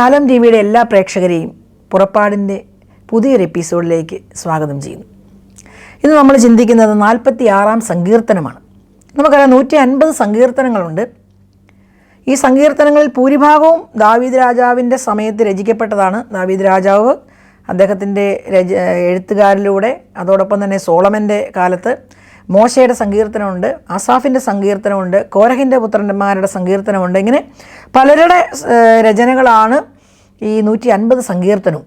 Shalom ടിവിയുടെ എല്ലാ പ്രേക്ഷകരെയും പുറപ്പാടിൻ്റെ പുതിയൊരു എപ്പിസോഡിലേക്ക് സ്വാഗതം ചെയ്യുന്നു. ഇന്ന് നമ്മൾ ചിന്തിക്കുന്നത് 46-ാം സങ്കീർത്തനമാണ്. നമുക്കറിയാം 150 സങ്കീർത്തനങ്ങളുണ്ട്. ഈ സങ്കീർത്തനങ്ങളിൽ ഭൂരിഭാഗവും ദാവീദ് രാജാവിൻ്റെ സമയത്ത് രചിക്കപ്പെട്ടതാണ്. ദാവീദ് രാജാവ് അദ്ദേഹത്തിൻ്റെ എഴുത്തുകാരിലൂടെ, അതോടൊപ്പം തന്നെ സോളമൻ്റെ കാലത്ത് മോശയുടെ സങ്കീർത്തനമുണ്ട്, ആസാഫിൻ്റെ സങ്കീർത്തനമുണ്ട്, കോരഹിൻ്റെ പുത്രന്മാരുടെ സങ്കീർത്തനമുണ്ട്. ഇങ്ങനെ പലരുടെ രചനകളാണ് ഈ 150 സങ്കീർത്തനവും.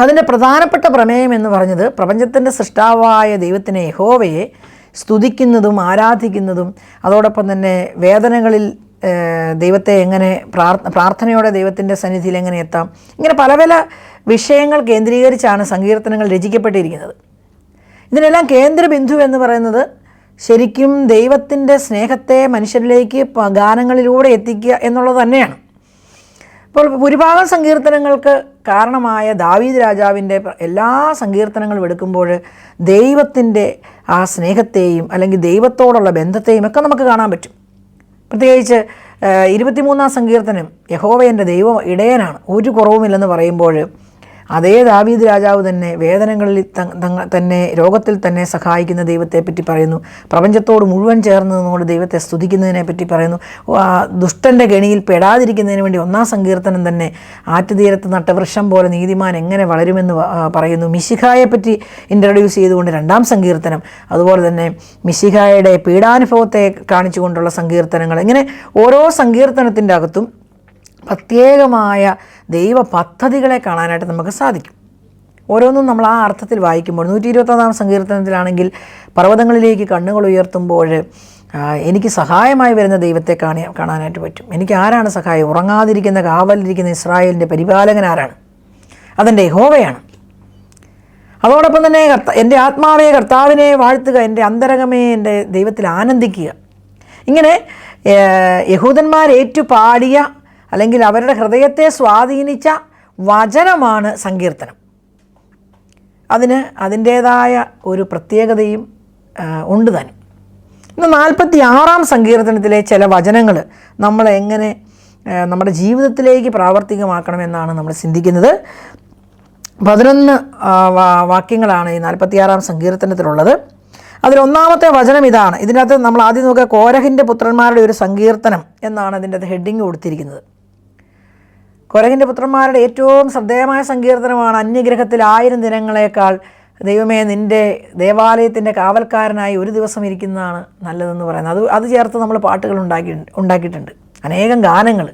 അതിൻ്റെ പ്രധാനപ്പെട്ട പ്രമേയം എന്ന് പറഞ്ഞത് പ്രപഞ്ചത്തിൻ്റെ സൃഷ്ടാവായ ദൈവത്തിനെ, യഹോവയെ സ്തുതിക്കുന്നതും ആരാധിക്കുന്നതും, അതോടൊപ്പം തന്നെ വേദനകളിൽ ദൈവത്തെ എങ്ങനെ പ്രാർത്ഥനയോടെ ദൈവത്തിൻ്റെ സന്നിധിയിൽ എങ്ങനെ എത്താം, ഇങ്ങനെ പല പല വിഷയങ്ങൾ കേന്ദ്രീകരിച്ചാണ് സങ്കീർത്തനങ്ങൾ രചിക്കപ്പെട്ടിരിക്കുന്നത്. ഇതിനെല്ലാം കേന്ദ്ര ബിന്ദു എന്ന് പറയുന്നത് ശരിക്കും ദൈവത്തിൻ്റെ സ്നേഹത്തെ മനുഷ്യരിലേക്ക് ഗാനങ്ങളിലൂടെ എത്തിക്കുക എന്നുള്ളത് തന്നെയാണ്. അപ്പോൾ ഭൂരിഭാഗം സങ്കീർത്തനങ്ങൾക്ക് കാരണമായ ദാവീദ് രാജാവിൻ്റെ എല്ലാ സങ്കീർത്തനങ്ങളും എടുക്കുമ്പോൾ ദൈവത്തിൻ്റെ ആ സ്നേഹത്തെയും അല്ലെങ്കിൽ ദൈവത്തോടുള്ള ബന്ധത്തെയും ഒക്കെ നമുക്ക് കാണാൻ പറ്റും. പ്രത്യേകിച്ച് 23-ാം സങ്കീർത്തനം, യഹോവ എൻ്റെ ദൈവം ഇടയനാണ്, ഒരു കുറവുമില്ലെന്ന് പറയുമ്പോൾ അതേ ദാവീദ് രാജാവ് തന്നെ വേദനകളിൽ തന്നെ രോഗത്തിൽ തന്നെ സഹായിക്കുന്ന ദൈവത്തെപ്പറ്റി പറയുന്നു. പ്രപഞ്ചത്തോട് മുഴുവൻ ചേർന്ന് നിന്നുകൊണ്ട് ദൈവത്തെ സ്തുതിക്കുന്നതിനെ പറ്റി പറയുന്നു. ദുഷ്ടൻ്റെ കെണിയിൽ പെടാതിരിക്കുന്നതിന് വേണ്ടി 1-ാം സങ്കീർത്തനം തന്നെ ആറ്റുതീരത്ത് നട്ടവൃക്ഷം പോലെ നീതിമാൻ എങ്ങനെ വളരുമെന്ന് പറയുന്നു. മിശിഹായെപ്പറ്റി ഇൻട്രൊഡ്യൂസ് ചെയ്തുകൊണ്ട് 2-ാം സങ്കീർത്തനം, അതുപോലെ തന്നെ മിശിഹായുടെ പീഡാനുഭവത്തെ കാണിച്ചുകൊണ്ടുള്ള സങ്കീർത്തനങ്ങൾ, ഇങ്ങനെ ഓരോ സങ്കീർത്തനത്തിൻ്റെ അകത്തും പ്രത്യേകമായ ദൈവ പദ്ധതികളെ കാണാനായിട്ട് നമുക്ക് സാധിക്കും. ഓരോന്നും നമ്മൾ ആ അർത്ഥത്തിൽ വായിക്കുമ്പോൾ 121-ാം സങ്കീർത്തനത്തിലാണെങ്കിൽ പർവ്വതങ്ങളിലേക്ക് കണ്ണുകൾ ഉയർത്തുമ്പോൾ എനിക്ക് സഹായമായി വരുന്ന ദൈവത്തെ കാണാനായിട്ട് പറ്റും. എനിക്ക് ആരാണ് സഹായം? ഉറങ്ങാതിരിക്കുന്ന കാവലിരിക്കുന്ന ഇസ്രായേലിൻ്റെ പരിപാലകൻ ആരാണ്? അതെൻ്റെ യഹോവയാണ്. അതോടൊപ്പം തന്നെ എൻ്റെ ആത്മാവേ കർത്താവിനെ വാഴ്ത്തുക, എൻ്റെ അന്തരംഗമേ എൻ്റെ ദൈവത്തിൽ ആനന്ദിക്കുക. ഇങ്ങനെ യഹൂദന്മാർ ഏറ്റുപാടിയ അല്ലെങ്കിൽ അവരുടെ ഹൃദയത്തെ സ്വാധീനിച്ച വചനമാണ് സങ്കീർത്തനം. അതിന് അതിൻ്റേതായ ഒരു പ്രത്യേകതയും ഉണ്ട് താനും. ഇന്ന് 46-ാം സങ്കീർത്തനത്തിലെ ചില വചനങ്ങൾ നമ്മൾ എങ്ങനെ നമ്മുടെ ജീവിതത്തിലേക്ക് പ്രാവർത്തികമാക്കണമെന്നാണ് നമ്മൾ ചിന്തിക്കുന്നത്. 11 വാക്യങ്ങളാണ് ഈ 46-ാം സങ്കീർത്തനത്തിലുള്ളത്. അതിൽ 1-ാമത്തെ വചനം ഇതാണ്. ഇതിനകത്ത് നമ്മൾ ആദ്യം നോക്കുക, കോരഹിൻ്റെ പുത്രന്മാരുടെ ഒരു സങ്കീർത്തനം എന്നാണ് അതിൻ്റെ ഹെഡിങ് കൊടുത്തിരിക്കുന്നത്. കോരഹിൻ്റെ പുത്രന്മാരുടെ ഏറ്റവും ശ്രദ്ധേയമായ സങ്കീർത്തനമാണ് അന്യഗ്രഹത്തിൽ 1000 ദിനങ്ങളേക്കാൾ ദൈവമേ നിൻ്റെ ദേവാലയത്തിൻ്റെ കാവൽക്കാരനായി ഒരു ദിവസം ഇരിക്കുന്നതാണ് നല്ലതെന്ന് പറയുന്നത്. അത് ചേർത്ത് നമ്മൾ പാട്ടുകൾ ഉണ്ടാക്കിയിട്ടുണ്ട്, അനേകം ഗാനങ്ങൾ.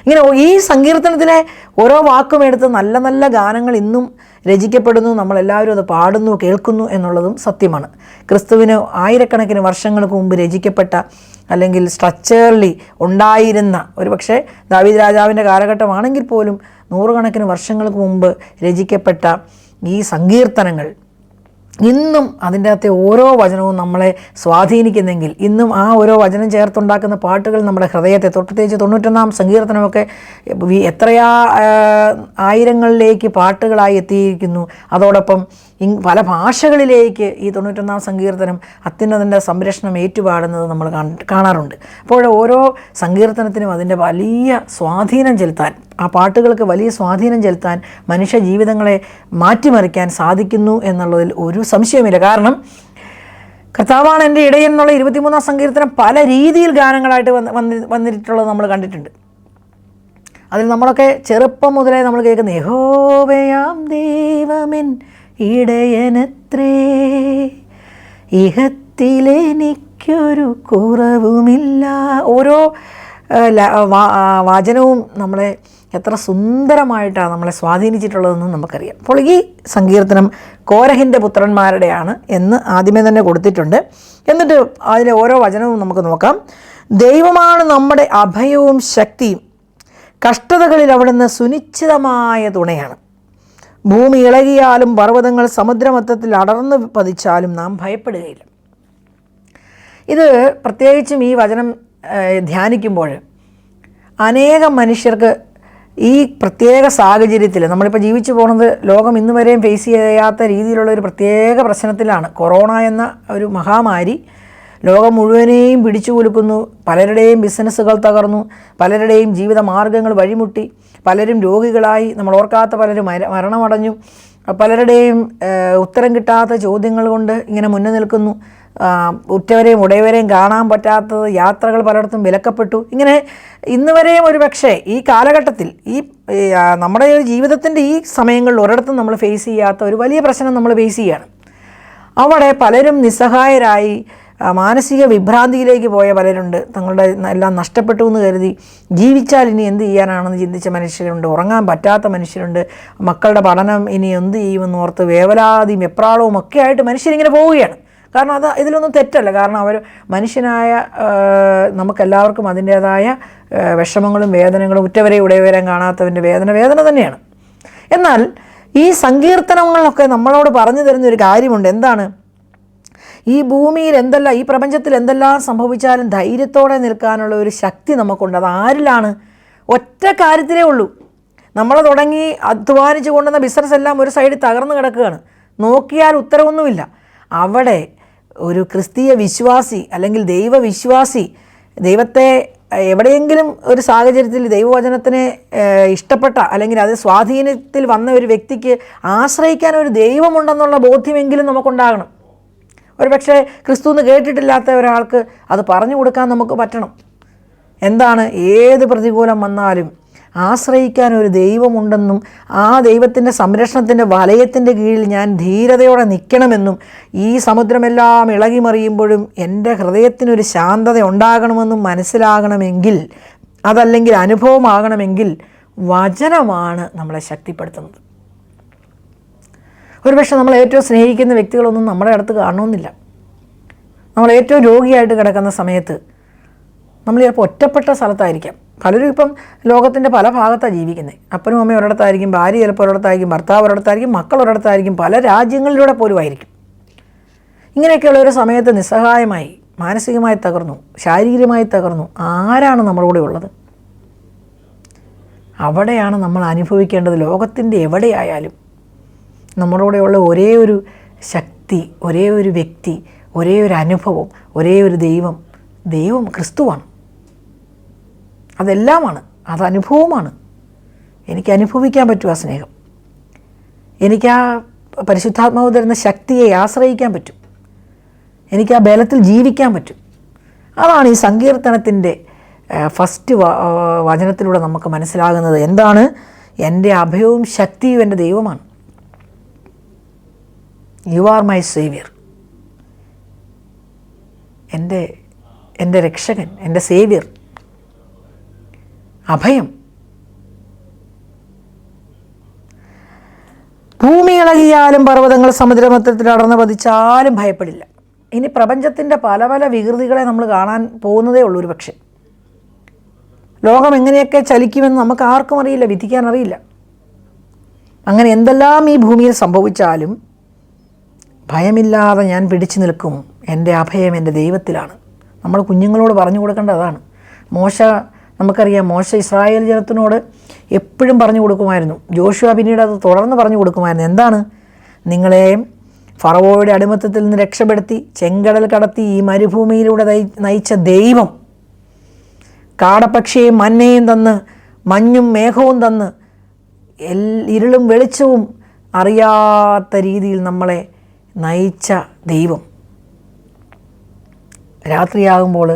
ഇങ്ങനെ ഈ സങ്കീർത്തനത്തിലെ ഓരോ വാക്കും എടുത്ത് നല്ല നല്ല ഗാനങ്ങൾ ഇന്നും രചിക്കപ്പെടുന്നു. നമ്മളെല്ലാവരും അത് പാടുന്നു, കേൾക്കുന്നു എന്നുള്ളതും സത്യമാണ്. ക്രിസ്തുവിന് ആയിരക്കണക്കിന് വർഷങ്ങൾക്ക് മുമ്പ് രചിക്കപ്പെട്ട അല്ലെങ്കിൽ സ്ട്രക്ചേർലി ഉണ്ടായിരുന്ന, ഒരു പക്ഷേ ദാവീദ് രാജാവിൻ്റെ കാലഘട്ടമാണെങ്കിൽ പോലും നൂറുകണക്കിന് വർഷങ്ങൾക്ക് മുമ്പ് രചിക്കപ്പെട്ട ഈ സങ്കീർത്തനങ്ങൾ ഇന്നും അതിൻ്റെ അകത്തെ ഓരോ വചനവും നമ്മളെ സ്വാധീനിക്കുന്നെങ്കിൽ, ഇന്നും ആ ഓരോ വചനം ചേർത്തുണ്ടാക്കുന്ന പാട്ടുകൾ നമ്മുടെ ഹൃദയത്തെ, പ്രത്യേകിച്ച് 91-ാം സങ്കീർത്തനമൊക്കെ എത്രയാ ആയിരങ്ങളിലേക്ക് പാട്ടുകളായി എത്തിയിരിക്കുന്നു. അതോടൊപ്പം പല ഭാഷകളിലേക്ക് ഈ 91-ാം സങ്കീർത്തനം അത്യുന്നതൻ്റെ സംരക്ഷണം ഏറ്റുപാടുന്നത് നമ്മൾ കാണാറുണ്ട്. അപ്പോൾ ഓരോ സങ്കീർത്തനത്തിനും അതിൻ്റെ വലിയ സ്വാധീനം ചെലുത്താൻ, ആ പാട്ടുകൾക്ക് വലിയ സ്വാധീനം ചെലുത്താൻ, മനുഷ്യ ജീവിതങ്ങളെ മാറ്റിമറിക്കാൻ സാധിക്കുന്നു എന്നുള്ളതിൽ ഒരു സംശയമില്ല. കാരണം കർത്താവാണ് എൻ്റെ ഇടയൻ എന്നുള്ള 23-ാം സങ്കീർത്തനം പല രീതിയിൽ ഗാനങ്ങളായിട്ട് വന്നിട്ടുള്ളത് നമ്മൾ കണ്ടിട്ടുണ്ട്. അതിൽ നമ്മളൊക്കെ ചെറുപ്പം മുതലേ നമ്മൾ കേൾക്കുന്ന യഹോവയാം ദൈവമെൻ ഇടയനത്രേ, ഇഹത്തിലെനിക്കൊരു കുറവുമില്ല. ഓരോ വാചനവും നമ്മളെ എത്ര സുന്ദരമായിട്ടാണ് നമ്മളെ സ്വാധീനിച്ചിട്ടുള്ളതെന്നും നമുക്കറിയാം. അപ്പോൾ ഈ സങ്കീർത്തനം കോരഹിൻ്റെ പുത്രന്മാരുടെയാണ് എന്ന് ആദ്യമേ തന്നെ കൊടുത്തിട്ടുണ്ട്. എന്നിട്ട് അതിലെ ഓരോ വചനവും നമുക്ക് നോക്കാം. ദൈവമാണ് നമ്മുടെ അഭയവും ശക്തിയും, കഷ്ടതകളിൽ അവിടുന്ന് സുനിശ്ചിതമായ തുണയാണ്. ഭൂമി ഇളകിയാലും പർവ്വതങ്ങൾ സമുദ്രമത്തത്തിൽ അടർന്നു പതിച്ചാലും നാം ഭയപ്പെടുകയില്ല. ഇത് പ്രത്യേകിച്ചും ഈ വചനം ധ്യാനിക്കുമ്പോൾ അനേകം മനുഷ്യർക്ക് ഈ പ്രത്യേക സാഹചര്യത്തിൽ, നമ്മളിപ്പോൾ ജീവിച്ചു പോകുന്നത് ലോകം ഇന്ന് വരെയും ഫേസ് ചെയ്യാത്ത രീതിയിലുള്ള ഒരു പ്രത്യേക പ്രശ്നത്തിലാണ്. കൊറോണ എന്ന ഒരു മഹാമാരി ലോകം മുഴുവനെയും പിടിച്ചു കുലുക്കുന്നു. പലരുടെയും ബിസിനസ്സുകൾ തകർന്നു, പലരുടെയും ജീവിത മാർഗ്ഗങ്ങൾ വഴിമുട്ടി, പലരും രോഗികളായി, നമ്മൾ ഓർക്കാത്ത പലരും മരണമടഞ്ഞു. പലരുടെയും ഉത്തരം കിട്ടാത്ത ചോദ്യങ്ങൾ കൊണ്ട് ഇങ്ങനെ മുന്നിൽ നിൽക്കുന്നു. ഉറ്റവരെയും ഉടയവരെയും കാണാൻ പറ്റാത്തത്, യാത്രകൾ പലയിടത്തും വിലക്കപ്പെട്ടു. ഇങ്ങനെ ഇന്ന് വരെയും ഒരു പക്ഷേ ഈ കാലഘട്ടത്തിൽ നമ്മുടെ ജീവിതത്തിൻ്റെ ഈ സമയങ്ങളിൽ ഒരിടത്തും നമ്മൾ ഫേസ് ചെയ്യാത്ത ഒരു വലിയ പ്രശ്നം നമ്മൾ ഫേസ് ചെയ്യുകയാണ്. അവിടെ പലരും നിസ്സഹായരായി മാനസിക വിഭ്രാന്തിയിലേക്ക് പോയ പലരുണ്ട്. തങ്ങളുടെ എല്ലാം നഷ്ടപ്പെട്ടു എന്ന് കരുതി ജീവിച്ചാൽ ഇനി എന്ത് ചെയ്യാനാണെന്ന് ചിന്തിച്ച മനുഷ്യരുണ്ട്. ഉറങ്ങാൻ പറ്റാത്ത മനുഷ്യരുണ്ട്. മക്കളുടെ പഠനം ഇനി എന്ത് ചെയ്യുമെന്ന് ഓർത്ത് വേവലാതിയും വെപ്രാളവും ഒക്കെ ആയിട്ട് മനുഷ്യരിങ്ങനെ പോവുകയാണ്. കാരണം ഇതിലൊന്നും തെറ്റല്ല. കാരണം അവർ മനുഷ്യനായ നമുക്കെല്ലാവർക്കും അതിൻ്റേതായ വിഷമങ്ങളും വേദനകളും, ഉറ്റവരെയും ഉടയവരെയും കാണാത്തവൻ്റെ വേദന തന്നെയാണ്. എന്നാൽ ഈ സങ്കീർത്തനങ്ങളൊക്കെ നമ്മളോട് പറഞ്ഞു തരുന്നൊരു കാര്യമുണ്ട്. എന്താണ്? ഈ ഭൂമിയിൽ എന്തെല്ലാം, ഈ പ്രപഞ്ചത്തിൽ എന്തെല്ലാം സംഭവിച്ചാലും ധൈര്യത്തോടെ നിൽക്കാനുള്ള ഒരു ശക്തി നമുക്കുണ്ട്. അത് ആരിലാണ്? ഒറ്റ കാര്യത്തിലേ ഉള്ളൂ. നമ്മൾ തുടങ്ങി അധ്വാനിച്ച് കൊണ്ടുവന്ന ബിസിനസ് എല്ലാം ഒരു സൈഡിൽ തകർന്നു കിടക്കുകയാണ്. നോക്കിയാൽ ഉത്തരവൊന്നുമില്ല. അവിടെ ഒരു ക്രിസ്തീയ വിശ്വാസി അല്ലെങ്കിൽ ദൈവവിശ്വാസി, ദൈവത്തെ എവിടെയെങ്കിലും ഒരു സാഹചര്യത്തിൽ ദൈവവചനത്തിനെ ഇഷ്ടപ്പെട്ട അല്ലെങ്കിൽ അത് സ്വാധീനത്തിൽ വന്ന ഒരു വ്യക്തിക്ക് ആശ്രയിക്കാൻ ഒരു ദൈവമുണ്ടെന്നുള്ള ബോധ്യമെങ്കിലും നമുക്കുണ്ടാകണം. ഒരു പക്ഷേ ക്രിസ്തു എന്ന് കേട്ടിട്ടില്ലാത്ത ഒരാൾക്ക് അത് പറഞ്ഞു കൊടുക്കാൻ നമുക്ക് പറ്റണം. എന്താണ്? ഏത് പ്രതികൂലം വന്നാലും ആശ്രയിക്കാൻ ഒരു ദൈവമുണ്ടെന്നും ആ ദൈവത്തിൻ്റെ സംരക്ഷണത്തിൻ്റെ വലയത്തിൻ്റെ കീഴിൽ ഞാൻ ധീരതയോടെ നിൽക്കണമെന്നും ഈ സമുദ്രമെല്ലാം ഇളകി മറിയുമ്പോഴും എൻ്റെ ഹൃദയത്തിനൊരു ശാന്തത ഉണ്ടാകണമെന്നും മനസ്സിലാകണമെങ്കിൽ, അതല്ലെങ്കിൽ അനുഭവമാകണമെങ്കിൽ വചനമാണ് നമ്മളെ ശക്തിപ്പെടുത്തുന്നത്. ഒരുപക്ഷെ നമ്മൾ ഏറ്റവും സ്നേഹിക്കുന്ന വ്യക്തികളൊന്നും നമ്മുടെ അടുത്ത് കാണണമെന്നില്ല. നമ്മൾ ഏറ്റവും രോഗിയായിട്ട് കിടക്കുന്ന സമയത്ത് നമ്മൾ ചിലപ്പോൾ ഒറ്റപ്പെട്ട സ്ഥലത്തായിരിക്കാം. പലരും ഇപ്പം ലോകത്തിൻ്റെ പല ഭാഗത്താണ് ജീവിക്കുന്നത്. അപ്പനും അമ്മയും ഒരിടത്തായിരിക്കും, ഭാര്യ ചിലപ്പോൾ ഒരിടത്തായിരിക്കും, ഭർത്താവ് ഒരിടത്തായിരിക്കും, മക്കൾ ഒരിടത്തായിരിക്കും, പല രാജ്യങ്ങളിലൂടെ പോലും ആയിരിക്കും. ഇങ്ങനെയൊക്കെയുള്ള ഒരു സമയത്ത് നിസ്സഹായമായി, മാനസികമായി തകർന്നു, ശാരീരികമായി തകർന്നു, ആരാണ് നമ്മുടെ കൂടെ ഉള്ളത്? അവിടെയാണ് നമ്മൾ അനുഭവിക്കേണ്ടത്. ലോകത്തിൻ്റെ എവിടെയായാലും നമ്മുടെ കൂടെയുള്ള ഒരേ ഒരു ശക്തി, ഒരേ ഒരു വ്യക്തി, ഒരേ ഒരു അനുഭവം, ഒരേ ഒരു ദൈവം ക്രിസ്തുവാണ്. അതെല്ലാമാണ്, അത് അനുഭവമാണ്. എനിക്ക് അനുഭവിക്കാൻ പറ്റും ആ സ്നേഹം. എനിക്ക് ആ പരിശുദ്ധാത്മാവ് തരുന്ന ശക്തിയെ ആശ്രയിക്കാൻ പറ്റും. എനിക്ക് ആ ബലത്തിൽ ജീവിക്കാൻ പറ്റും. അതാണ് ഈ സങ്കീർത്തനത്തിൻ്റെ ഫസ്റ്റ് വചനത്തിലൂടെ നമുക്ക് മനസ്സിലാകുന്നത്. എന്താണ്? എൻ്റെ അഭയവും ശക്തിയും എൻ്റെ ദൈവമാണ്. You are my Xavier. എൻ്റെ രക്ഷകൻ, എൻ്റെ സേവിയർ, അഭയം. ഭൂമി ഇളകിയാലും പർവ്വതങ്ങൾ സമുദ്രമധ്യത്തിൽ അടർന്ന് പതിച്ചാലും ഭയപ്പെടില്ല. ഇനി പ്രപഞ്ചത്തിൻ്റെ പല പല വികൃതികളെ നമ്മൾ കാണാൻ പോകുന്നതേ ഉള്ളൂ. ഒരു പക്ഷേ ലോകം എങ്ങനെയൊക്കെ ചലിക്കുമെന്ന് നമുക്ക് ആർക്കും അറിയില്ല, വിധിക്കാൻ അറിയില്ല. അങ്ങനെ എന്തെല്ലാം ഈ ഭൂമിയിൽ സംഭവിച്ചാലും ഭയമില്ലാതെ ഞാൻ പിടിച്ചു നിൽക്കും. എൻ്റെ അഭയം എൻ്റെ ദൈവത്തിലാണ്. നമ്മൾ കുഞ്ഞുങ്ങളോട് പറഞ്ഞു കൊടുക്കേണ്ടത് അതാണ്. നമുക്കറിയാം, മോശ ഇസ്രായേൽ ജനത്തിനോട് എപ്പോഴും പറഞ്ഞു കൊടുക്കുമായിരുന്നു. ജോഷുവ പിന്നീട് അത് തുടർന്ന് പറഞ്ഞു കൊടുക്കുമായിരുന്നു. എന്താണ്? നിങ്ങളെ ഫറവോയുടെ അടിമത്തത്തിൽ നിന്ന് രക്ഷപ്പെടുത്തി ചെങ്കടൽ കടത്തി ഈ മരുഭൂമിയിലൂടെ നയിച്ച ദൈവം, കാടപ്പക്ഷിയെയും മന്നയും തന്ന്, മഞ്ഞും മേഘവും തന്ന്, ഇരുളും വെളിച്ചവും അറിയാത്ത രീതിയിൽ നമ്മളെ നയിച്ച ദൈവം, രാത്രിയാകുമ്പോൾ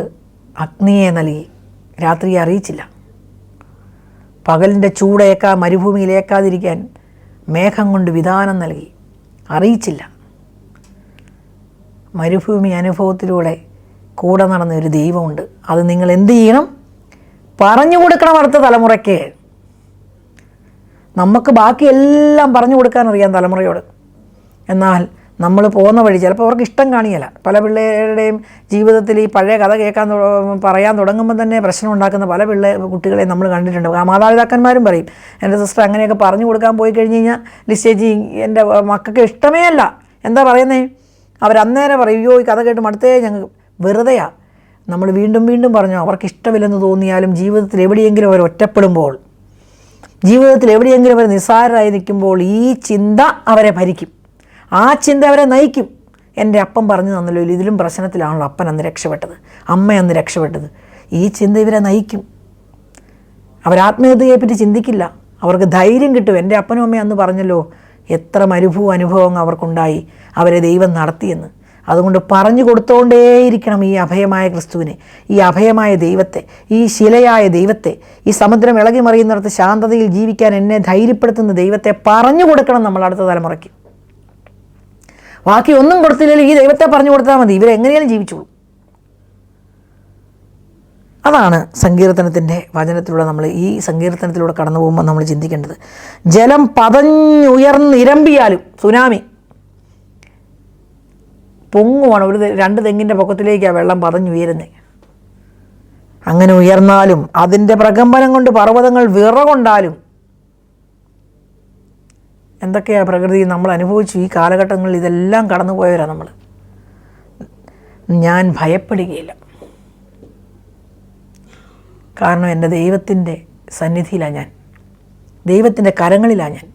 അഗ്നിയെ നൽകി. രാത്രിയെ അറിയിച്ചില്ല. പകലിൻ്റെ മരുഭൂമിയിലേക്കാതിരിക്കാൻ മേഘം കൊണ്ട് വിധാനം നൽകി, അറിയിച്ചില്ല. മരുഭൂമി അനുഭവത്തിലൂടെ കൂടെ നടന്ന ഒരു ദൈവമുണ്ട്. അത് നിങ്ങൾ എന്ത് ചെയ്യണം? പറഞ്ഞു കൊടുക്കണം അടുത്ത തലമുറയ്ക്ക്. നമുക്ക് ബാക്കിയെല്ലാം പറഞ്ഞു കൊടുക്കാനറിയാം തലമുറയോട്. എന്നാൽ നമ്മൾ പോകുന്ന വഴി ചിലപ്പോൾ അവർക്ക് ഇഷ്ടം കാണിയല്ല. പല പിള്ളേരുടെയും ജീവിതത്തിൽ ഈ പഴയ കഥ പറയാൻ തുടങ്ങുമ്പോൾ തന്നെ പ്രശ്നം ഉണ്ടാക്കുന്ന പല കുട്ടികളെ നമ്മൾ കണ്ടിട്ടുണ്ട്. ആ മാതാപിതാക്കന്മാരും പറയും, എൻ്റെ സിസ്റ്റർ അങ്ങനെയൊക്കെ പറഞ്ഞു കൊടുക്കാൻ പോയി കഴിഞ്ഞ് കഴിഞ്ഞാൽ ലിസ്റ്റേജി എൻ്റെ മക്കൾക്ക് ഇഷ്ടമേ അല്ല. എന്താ പറയുന്നേ? അവരന്നേരം പറയും, അയ്യോ ഈ കഥ കേട്ട് മടുത്തേ ഞങ്ങൾക്ക്. വെറുതെയാണ്. നമ്മൾ വീണ്ടും വീണ്ടും പറഞ്ഞു. അവർക്ക് ഇഷ്ടമില്ലെന്ന് തോന്നിയാലും ജീവിതത്തിൽ എവിടെയെങ്കിലും അവർ ഒറ്റപ്പെടുമ്പോൾ, ജീവിതത്തിൽ എവിടെയെങ്കിലും അവർ നിസ്സാരരായി നിൽക്കുമ്പോൾ ഈ ചിന്ത അവരെ ഭരിക്കും. ആ ചിന്ത അവരെ നയിക്കും. എൻ്റെ അപ്പം പറഞ്ഞു തന്നല്ലോ, ഇതിലും പ്രശ്നത്തിലാണല്ലോ അപ്പൻ അന്ന് രക്ഷപ്പെട്ടത്, അമ്മ അന്ന് രക്ഷപ്പെട്ടത്. ഈ ചിന്ത ഇവരെ നയിക്കും. അവരാത്മഹത്യയെപ്പറ്റി ചിന്തിക്കില്ല. അവർക്ക് ധൈര്യം കിട്ടും. എൻ്റെ അപ്പനും അമ്മയും അന്ന് പറഞ്ഞല്ലോ എത്ര അനുഭവങ്ങൾ അവർക്കുണ്ടായി, അവരെ ദൈവം നടത്തിയെന്ന്. അതുകൊണ്ട് പറഞ്ഞു കൊടുത്തുകൊണ്ടേയിരിക്കണം ഈ അഭയമായ ക്രിസ്തുവിനെ, ഈ അഭയമായ ദൈവത്തെ, ഈ ശിലയായ ദൈവത്തെ, ഈ സമുദ്രം ഇളകി മറിയുന്നിടത്ത് ശാന്തതയിൽ ജീവിക്കാൻ എന്നെ ധൈര്യപ്പെടുത്തുന്ന ദൈവത്തെ പറഞ്ഞു കൊടുക്കണം നമ്മൾ അടുത്ത തലമുറയ്ക്ക്. ബാക്കി ഒന്നും കൊടുത്തില്ലെങ്കിൽ ഈ ദൈവത്തെ പറഞ്ഞു കൊടുത്താൽ മതി, ഇവരെങ്ങനെയാലും ജീവിച്ചോളൂ. അതാണ് സങ്കീർത്തനത്തിൻ്റെ വചനത്തിലൂടെ നമ്മൾ ഈ സങ്കീർത്തനത്തിലൂടെ കടന്നു പോകുമ്പോൾ നമ്മൾ ചിന്തിക്കേണ്ടത്. ജലം പതഞ്ഞുയർന്നിരമ്പിയാലും, സുനാമി പൊങ്ങുവാണ്, 2 തെങ്ങിൻ്റെ പൊക്കത്തിലേക്കാണ് വെള്ളം പതഞ്ഞുയരുന്നത്. അങ്ങനെ ഉയർന്നാലും അതിൻ്റെ പ്രകമ്പനം കൊണ്ട് പർവ്വതങ്ങൾ വിറകൊണ്ടാലും, എന്തൊക്കെയാണ് പ്രകൃതി നമ്മൾ അനുഭവിച്ചു. ഈ കാലഘട്ടങ്ങളിൽ ഇതെല്ലാം കടന്നുപോയവരാണ് നമ്മൾ. ഞാൻ ഭയപ്പെടുകയില്ല, കാരണം എൻ്റെ ദൈവത്തിൻ്റെ സന്നിധിയിലാണ് ഞാൻ, ദൈവത്തിൻ്റെ കരങ്ങളിലാണ് ഞാൻ.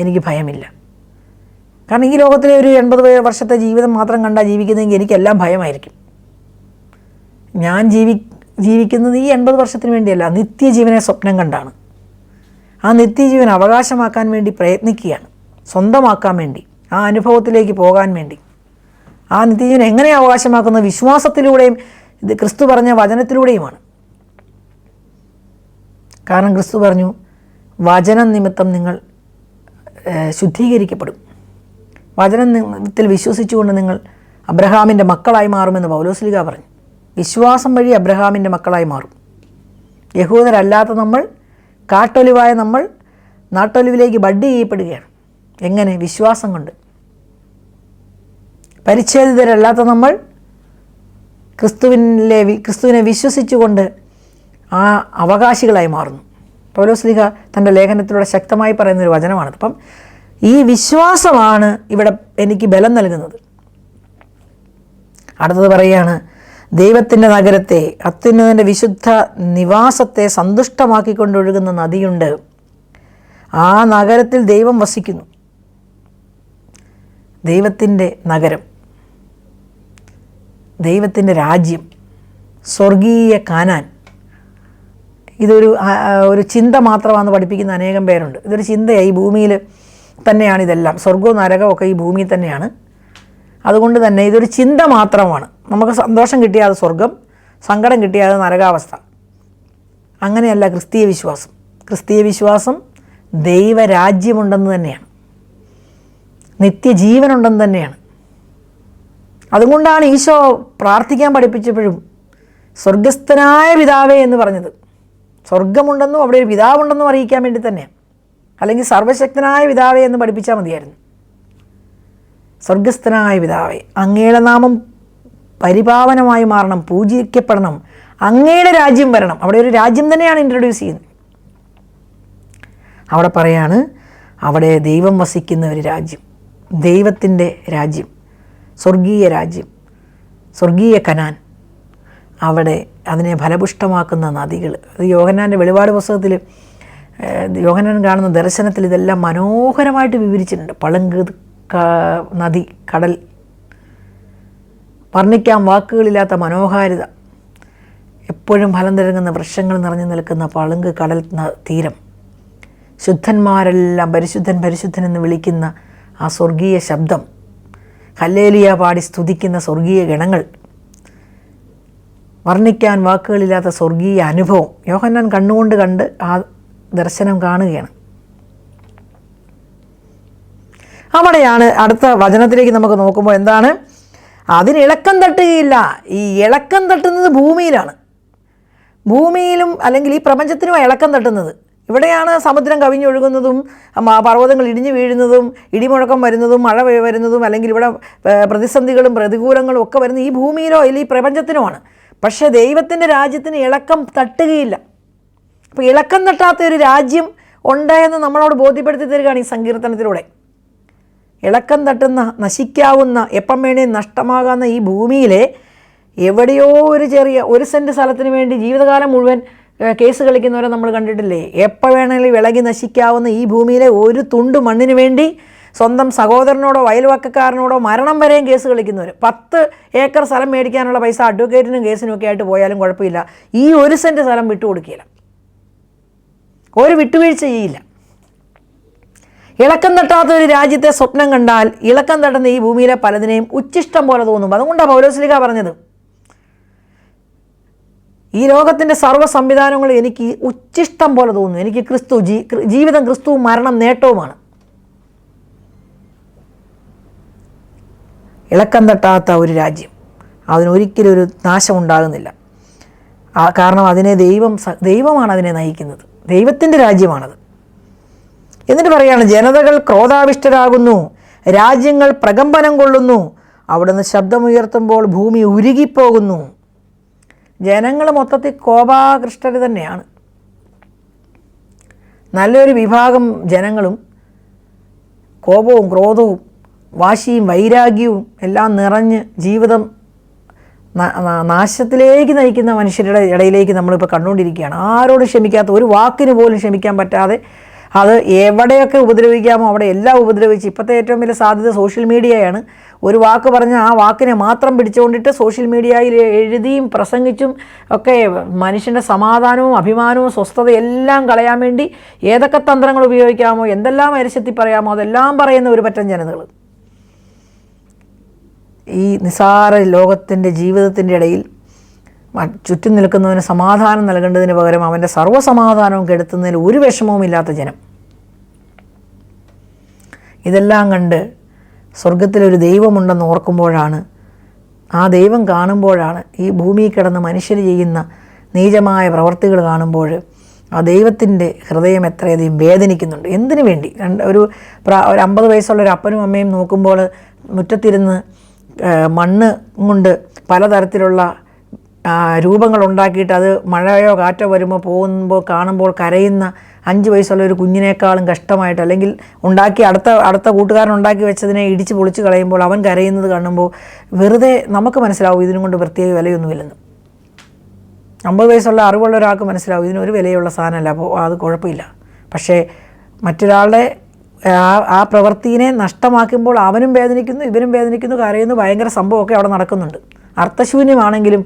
എനിക്ക് ഭയമില്ല. കാരണം ഈ ലോകത്തിലെ ഒരു 80 വർഷത്തെ ജീവിതം മാത്രം കണ്ടാൽ ജീവിക്കുന്നതെങ്കിൽ എനിക്കെല്ലാം ഭയമായിരിക്കും. ഞാൻ ജീവിക്കുന്നത് ഈ 80 വർഷത്തിന് വേണ്ടിയല്ല, നിത്യജീവനെ സ്വപ്നം കണ്ടാണ്. ആ നിത്യജീവൻ അവകാശമാക്കാൻ വേണ്ടി പ്രയത്നിക്കുകയാണ്, സ്വന്തമാക്കാൻ വേണ്ടി, ആ അനുഭവത്തിലേക്ക് പോകാൻ വേണ്ടി. ആ നിത്യജീവൻ എങ്ങനെ അവകാശമാക്കുന്നത്? വിശ്വാസത്തിലൂടെയും ഇത് ക്രിസ്തു പറഞ്ഞ വചനത്തിലൂടെയുമാണ്. കാരണം ക്രിസ്തു പറഞ്ഞു, വചനം നിമിത്തം നിങ്ങൾ ശുദ്ധീകരിക്കപ്പെടും, വചനത്തിൽ വിശ്വസിച്ചുകൊണ്ട് നിങ്ങൾ അബ്രഹാമിൻ്റെ മക്കളായി മാറുമെന്ന് പൗലോസ്ലീഹ പറഞ്ഞു. വിശ്വാസം വഴി അബ്രഹാമിൻ്റെ മക്കളായി മാറും. യഹൂദരല്ലാത്ത നമ്മൾ, കാട്ടൊലിവായ നമ്മൾ നാട്ടൊലിവിലേക്ക് ബഡ് ചെയ്യപ്പെടുകയാണ്. എങ്ങനെ? വിശ്വാസം കൊണ്ട്. പരിച്ഛേദിതരല്ലാത്ത നമ്മൾ ക്രിസ്തുവിനെ വിശ്വസിച്ചുകൊണ്ട് ആ അവകാശികളായി മാറുന്നു. പൗലോസ്ലീഹ തൻ്റെ ലേഖനത്തിലൂടെ ശക്തമായി പറയുന്നൊരു വചനമാണത്. അപ്പം ഈ വിശ്വാസമാണ് ഇവിടെ എനിക്ക് ബലം നൽകുന്നത്. അടുത്തത് പറയുകയാണ്, ദൈവത്തിൻ്റെ നഗരത്തെ, അത്യുന്നതൻ്റെ വിശുദ്ധ നിവാസത്തെ സന്തുഷ്ടമാക്കിക്കൊണ്ടൊഴുകുന്ന നദിയുണ്ട്. ആ നഗരത്തിൽ ദൈവം വസിക്കുന്നു. ദൈവത്തിൻ്റെ നഗരം, ദൈവത്തിൻ്റെ രാജ്യം, സ്വർഗീയ കാനാൻ. ഒരു ചിന്ത മാത്രമാണെന്ന് പഠിപ്പിക്കുന്ന അനേകം പേരുണ്ട്. ഇതൊരു ചിന്തയാണ്. ഈ ഭൂമിയിൽ തന്നെയാണ് ഇതെല്ലാം. സ്വർഗവും നരകവും ഒക്കെ ഈ ഭൂമിയിൽ തന്നെയാണ്. അതുകൊണ്ട് തന്നെ ഇതൊരു ചിന്ത മാത്രമാണ്. നമുക്ക് സന്തോഷം കിട്ടിയാൽ അത് സ്വർഗം, സങ്കടം കിട്ടിയാൽ അത് നരകാവസ്ഥ. അങ്ങനെയല്ല ക്രിസ്തീയ വിശ്വാസം. ക്രിസ്തീയ വിശ്വാസം ദൈവരാജ്യമുണ്ടെന്ന് തന്നെയാണ്, നിത്യജീവനുണ്ടെന്ന് തന്നെയാണ്. അതുകൊണ്ടാണ് ഈശോ പ്രാർത്ഥിക്കാൻ പഠിപ്പിച്ചപ്പോഴും സ്വർഗസ്ഥനായ പിതാവേ എന്ന് പറഞ്ഞത്. സ്വർഗമുണ്ടെന്നും അവിടെ ഒരു പിതാവുണ്ടെന്നും അറിയിക്കാൻ വേണ്ടി തന്നെയാണ്. അല്ലെങ്കിൽ സർവശക്തനായ പിതാവേ എന്ന് പഠിപ്പിച്ചാൽ മതിയായിരുന്നു. സ്വർഗസ്ഥനായ പിതാവേ, അങ്ങയുടെ നാമം പരിപാവനമായി മാറണം, പൂജിക്കപ്പെടണം, അങ്ങയുടെ രാജ്യം വരണം. അവിടെ ഒരു രാജ്യം തന്നെയാണ് ഇൻട്രൊഡ്യൂസ് ചെയ്യുന്നത്. അവിടെ പറയാണ്, അവിടെ ദൈവം വസിക്കുന്ന ഒരു രാജ്യം, ദൈവത്തിൻ്റെ രാജ്യം, സ്വർഗീയ രാജ്യം, സ്വർഗീയ കനാൻ. അവിടെ അതിനെ ഫലപുഷ്ടമാക്കുന്ന നദികൾ. അത് യോഹന്നാൻ്റെ വെളിപാട് പുസ്തകത്തിൽ യോഹന്നാൻ കാണുന്ന ദർശനത്തിൽ ഇതെല്ലാം മനോഹരമായിട്ട് വിവരിച്ചിട്ടുണ്ട്. പളുങ്ക് നദി, കടൽ, വർണ്ണിക്കാൻ വാക്കുകളില്ലാത്ത മനോഹാരിത, എപ്പോഴും ഫലം തിരങ്ങുന്ന വൃക്ഷങ്ങൾ നിറഞ്ഞു നിൽക്കുന്ന പളുങ്ക് കടൽ തീരം, ശുദ്ധന്മാരെല്ലാം പരിശുദ്ധൻ പരിശുദ്ധൻ എന്ന് വിളിക്കുന്ന ആ സ്വർഗീയ ശബ്ദം, ഹല്ലേലൂയ പാടി സ്തുതിക്കുന്ന സ്വർഗീയ ഗണങ്ങൾ, വർണ്ണിക്കാൻ വാക്കുകളില്ലാത്ത സ്വർഗീയ അനുഭവം. യോഹന്നാൻ കണ്ണുകൊണ്ട് കണ്ട് ആ ദർശനം കാണുകയാണ്. അവിടെയാണ് അടുത്ത വചനത്തിലേക്ക് നമുക്ക് നോക്കുമ്പോൾ എന്താണ്? അതിന് ഇളക്കം തട്ടുകയില്ല. ഈ ഇളക്കം തട്ടുന്നത് ഭൂമിയിലാണ്. ഭൂമിയിലും അല്ലെങ്കിൽ ഈ പ്രപഞ്ചത്തിനുമാണ് ഇളക്കം തട്ടുന്നത്. ഇവിടെയാണ് സമുദ്രം കവിഞ്ഞൊഴുകുന്നതും പർവ്വതങ്ങൾ ഇടിഞ്ഞു വീഴുന്നതും ഇടിമുഴക്കം വരുന്നതും മഴ വരുന്നതും അല്ലെങ്കിൽ ഇവിടെ പ്രതിസന്ധികളും പ്രതികൂലങ്ങളും ഒക്കെ വരുന്നത് ഈ ഭൂമിയിലോ അല്ലെങ്കിൽ ഈ പ്രപഞ്ചത്തിനുമാണ്. പക്ഷേ ദൈവത്തിൻ്റെ രാജ്യത്തിന് ഇളക്കം തട്ടുകയില്ല. അപ്പോൾ ഇളക്കം തട്ടാത്ത ഒരു രാജ്യം ഉണ്ട് എന്ന് നമ്മളോട് ബോധ്യപ്പെടുത്തി തരികയാണ് ഈ സങ്കീർത്തനത്തിലൂടെ. ഇളക്കം തട്ടുന്ന, നശിക്കാവുന്ന, എപ്പം വേണേലും നഷ്ടമാകാവുന്ന ഈ ഭൂമിയിലെ എവിടെയോ ഒരു സെൻറ്റ് സ്ഥലത്തിന് വേണ്ടി ജീവിതകാലം മുഴുവൻ കേസ് കളിക്കുന്നവരെ നമ്മൾ കണ്ടിട്ടില്ലേ? എപ്പോൾ വേണമെങ്കിലും വിളകി നശിക്കാവുന്ന ഈ ഭൂമിയിലെ ഒരു തുണ്ട് മണ്ണിന് വേണ്ടി സ്വന്തം സഹോദരനോടോ അയൽവക്കക്കാരനോടോ മരണം വരെയും കേസ് കളിക്കുന്നവർ. 10 ഏക്കർ സ്ഥലം മേടിക്കാനുള്ള പൈസ അഡ്വക്കേറ്റിനും കേസിനും ഒക്കെ ആയിട്ട് പോയാലും കുഴപ്പമില്ല, ഈ 1 സെൻറ്റ് സ്ഥലം വിട്ടുകൊടുക്കുകയില്ല. ഒരു വിട്ടുവീഴ്ച ചെയ്യില്ല. ഇളക്കം തട്ടാത്ത ഒരു രാജ്യത്തെ സ്വപ്നം കണ്ടാൽ ഇളക്കം തട്ടുന്ന ഈ ഭൂമിയിലെ പലതിനെയും ഉച്ഛിഷ്ടം പോലെ തോന്നും. അതുകൊണ്ടാണ് പൗലോസ്ലീഹ പറഞ്ഞത്, ഈ ലോകത്തിൻ്റെ സർവ്വ സംവിധാനങ്ങളും എനിക്ക് ഉച്ഛിഷ്ടം പോലെ തോന്നുന്നു. എനിക്ക് ജീവിതം ക്രിസ്തുവും മരണം നേട്ടവുമാണ്. ഇളക്കം തട്ടാത്ത ഒരു രാജ്യം, അതിനൊരിക്കലും ഒരു നാശം ഉണ്ടാകുന്നില്ല. കാരണം അതിനെ ദൈവമാണ് അതിനെ നയിക്കുന്നത്. ദൈവത്തിൻ്റെ രാജ്യമാണത്. എന്നിട്ട് പറയാണ്, ജനതകൾ ക്രോധാവിഷ്ടരാകുന്നു, രാജ്യങ്ങൾ പ്രകമ്പനം കൊള്ളുന്നു, അവിടുന്ന് ശബ്ദമുയർത്തുമ്പോൾ ഭൂമി ഉരുകിപ്പോകുന്നു. ജനങ്ങൾ മൊത്തത്തിൽ കോപാകൃഷ്ടർ തന്നെയാണ്. നല്ലൊരു വിഭാഗം ജനങ്ങളും കോപവും ക്രോധവും വാശിയും വൈരാഗ്യവും എല്ലാം നിറഞ്ഞ് ജീവിതം നാശത്തിലേക്ക് നയിക്കുന്ന മനുഷ്യരുടെ ഇടയിലേക്ക് നമ്മളിപ്പോൾ കണ്ടുകൊണ്ടിരിക്കുകയാണ്. ആരോടും ക്ഷമിക്കാത്ത, ഒരു വാക്കിന് പോലും ക്ഷമിക്കാൻ പറ്റാതെ, അത് എവിടെയൊക്കെ ഉപദ്രവിക്കാമോ അവിടെ എല്ലാം ഉപദ്രവിച്ച്. ഇപ്പോഴത്തെ ഏറ്റവും വലിയ സാധ്യത സോഷ്യൽ മീഡിയയാണ്. ഒരു വാക്ക് പറഞ്ഞ് ആ വാക്കിനെ മാത്രം പിടിച്ചുകൊണ്ടിട്ട് സോഷ്യൽ മീഡിയയിൽ എഴുതിയും പ്രസംഗിച്ചും ഒക്കെ മനുഷ്യൻ്റെ സമാധാനവും അഭിമാനവും സ്വസ്ഥതയും എല്ലാം കളയാൻ വേണ്ടി ഏതൊക്കെ തന്ത്രങ്ങൾ ഉപയോഗിക്കാമോ, എന്തെല്ലാം അരിശത്തി പറയാമോ അതെല്ലാം പറയുന്ന ഒരു പറ്റം ജനതകൾ ഈ നിസാര ലോകത്തിൻ്റെ ജീവിതത്തിൻ്റെ ഇടയിൽ ചുറ്റും നിൽക്കുന്നവന് സമാധാനം നൽകേണ്ടതിന് പകരം അവൻ്റെ സർവ്വസമാധാനവും കെടുത്തുന്നതിൽ ഒരു വിഷമവും ഇല്ലാത്ത ജനം. ഇതെല്ലാം കണ്ട് സ്വർഗത്തിലൊരു ദൈവമുണ്ടെന്ന് ഓർക്കുമ്പോഴാണ്, ആ ദൈവം കാണുമ്പോഴാണ്, ഈ ഭൂമിയിൽ കിടന്ന് മനുഷ്യർ ചെയ്യുന്ന നീചമായ പ്രവർത്തികൾ കാണുമ്പോൾ ആ ദൈവത്തിൻ്റെ ഹൃദയം എത്രയധികം വേദനിക്കുന്നുണ്ട്. എന്തിനു വേണ്ടി? ഒരു 50 വയസ്സുള്ള ഒരു അപ്പനും അമ്മയും നോക്കുമ്പോൾ മുറ്റത്തിരുന്ന് മണ്ണ് കൊണ്ട് പലതരത്തിലുള്ള രൂപങ്ങൾ ഉണ്ടാക്കിയിട്ട് അത് മഴയോ കാറ്റോ വരുമ്പോൾ കാണുമ്പോൾ കരയുന്ന 5 വയസ്സുള്ള ഒരു കുഞ്ഞിനേക്കാളും കഷ്ടമായിട്ട്, അല്ലെങ്കിൽ അടുത്ത കൂട്ടുകാരൻ ഉണ്ടാക്കി വെച്ചതിനെ ഇടിച്ച് പൊളിച്ച് കളയുമ്പോൾ അവൻ കരയുന്നത് കാണുമ്പോൾ വെറുതെ നമുക്ക് മനസ്സിലാവും ഇതിനും കൊണ്ട് പ്രത്യേക വിലയൊന്നുമില്ലെന്ന്. 50 വയസ്സുള്ള അറിവുള്ള ഒരാൾക്ക് മനസ്സിലാവും ഇതിനൊരു വിലയുള്ള സാധനമല്ല, അപ്പോൾ അത് കുഴപ്പമില്ല. പക്ഷേ മറ്റൊരാളുടെ ആ പ്രവൃത്തിനെ നഷ്ടമാക്കുമ്പോൾ അവനും വേദനിക്കുന്നു, ഇവനും വേദനിക്കുന്നു, കരയുന്നു, ഭയങ്കര സംഭവമൊക്കെ അവിടെ നടക്കുന്നുണ്ട്. അർത്ഥശൂന്യമാണെങ്കിലും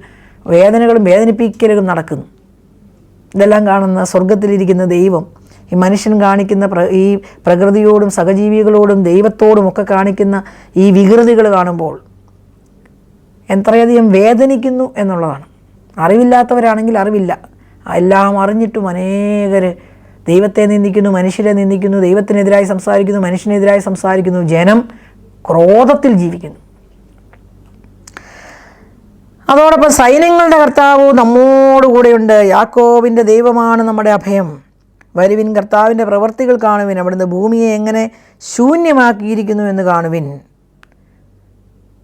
വേദനകളും വേദനിപ്പിക്കലും നടക്കുന്നു. ഇതെല്ലാം കാണുന്ന സ്വർഗത്തിലിരിക്കുന്ന ദൈവം ഈ മനുഷ്യൻ കാണിക്കുന്ന ഈ പ്രകൃതിയോടും സഹജീവികളോടും ദൈവത്തോടും ഒക്കെ കാണിക്കുന്ന ഈ വികൃതികൾ കാണുമ്പോൾ എത്രയധികം വേദനിക്കുന്നു എന്നുള്ളതാണ്. അറിവില്ലാത്തവരാണെങ്കിൽ അറിവില്ല, എല്ലാം അറിഞ്ഞിട്ടും അനേകർ ദൈവത്തെ നിന്ദിക്കുന്നു, മനുഷ്യരെ നിന്ദിക്കുന്നു, ദൈവത്തിനെതിരായി സംസാരിക്കുന്നു, മനുഷ്യനെതിരായി സംസാരിക്കുന്നു. ജനം ക്രോധത്തിൽ ജീവിക്കുന്നു. അതോടൊപ്പം സൈന്യങ്ങളുടെ കർത്താവ് നമ്മോടുകൂടെയുണ്ട്, യാക്കോബിൻ്റെ ദൈവമാണ് നമ്മുടെ അഭയം. വരുവിൻ, കർത്താവിൻ്റെ പ്രവൃത്തികൾ കാണുവിൻ, അവിടുന്ന് ഭൂമിയെ എങ്ങനെ ശൂന്യമാക്കിയിരിക്കുന്നു എന്ന് കാണുവിൻ.